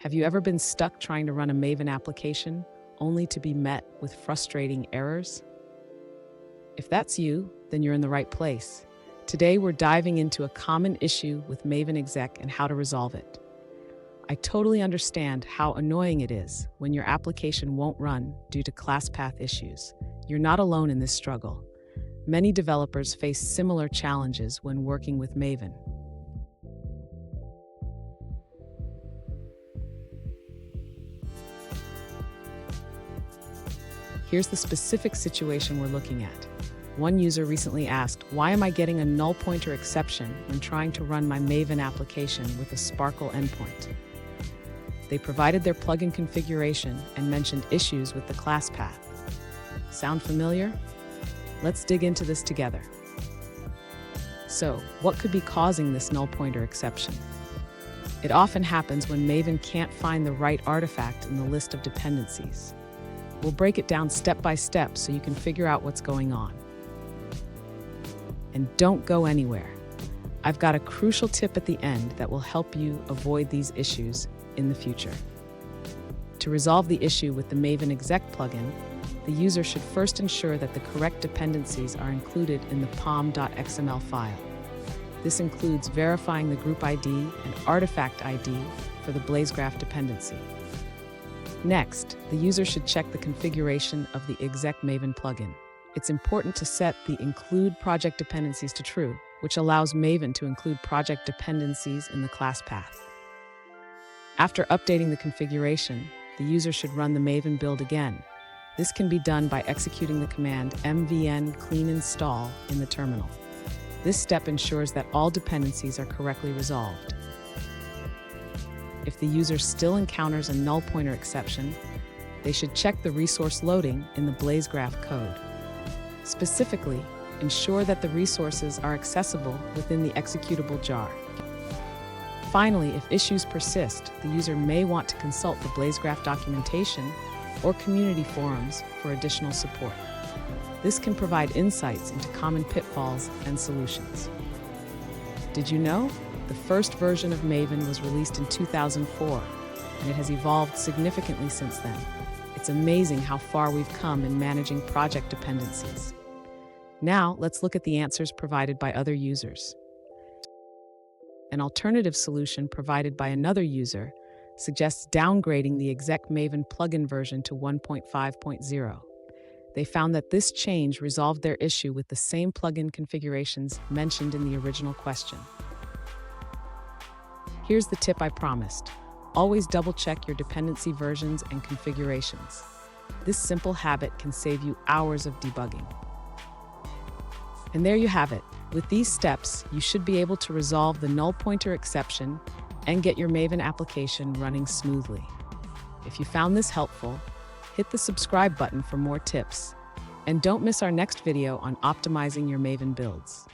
Have you ever been stuck trying to run a Maven application only to be met with frustrating errors? If that's you, then you're in the right place. Today, we're diving into a common issue with Maven exec and how to resolve it. I totally understand how annoying it is when your application won't run due to class path issues. You're not alone in this struggle. Many developers face similar challenges when working with Maven. Here's the specific situation we're looking at. One user recently asked, "Why am I getting a null pointer exception when trying to run my Maven application with a Sparkle endpoint?" They provided their plugin configuration and mentioned issues with the class path. Sound familiar? Let's dig into this together. So, what could be causing this null pointer exception? It often happens when Maven can't find the right artifact in the list of dependencies. We'll break it down step by step so you can figure out what's going on. And don't go anywhere. I've got a crucial tip at the end that will help you avoid these issues in the future. To resolve the issue with the Maven exec plugin, the user should first ensure that the correct dependencies are included in the pom.xml file. This includes verifying the group ID and artifact ID for the BlazeGraph dependency. Next, the user should check the configuration of the exec Maven plugin. It's important to set the include project dependencies to true, which allows Maven to include project dependencies in the class path. After updating the configuration, the user should run the Maven build again. This can be done by executing the command mvn clean install in the terminal. This step ensures that all dependencies are correctly resolved. If the user still encounters a null pointer exception, they should check the resource loading in the BlazeGraph code. Specifically, ensure that the resources are accessible within the executable jar. Finally, if issues persist, the user may want to consult the BlazeGraph documentation or community forums for additional support. This can provide insights into common pitfalls and solutions. Did you know? The first version of Maven was released in 2004, and it has evolved significantly since then. It's amazing how far we've come in managing project dependencies. Now, let's look at the answers provided by other users. An alternative solution provided by another user suggests downgrading the exec Maven plugin version to 1.5.0. They found that this change resolved their issue with the same plugin configurations mentioned in the original question. Here's the tip I promised. Always double-check your dependency versions and configurations. This simple habit can save you hours of debugging. And there you have it. With these steps, you should be able to resolve the null pointer exception and get your Maven application running smoothly. If you found this helpful, hit the subscribe button for more tips. And don't miss our next video on optimizing your Maven builds.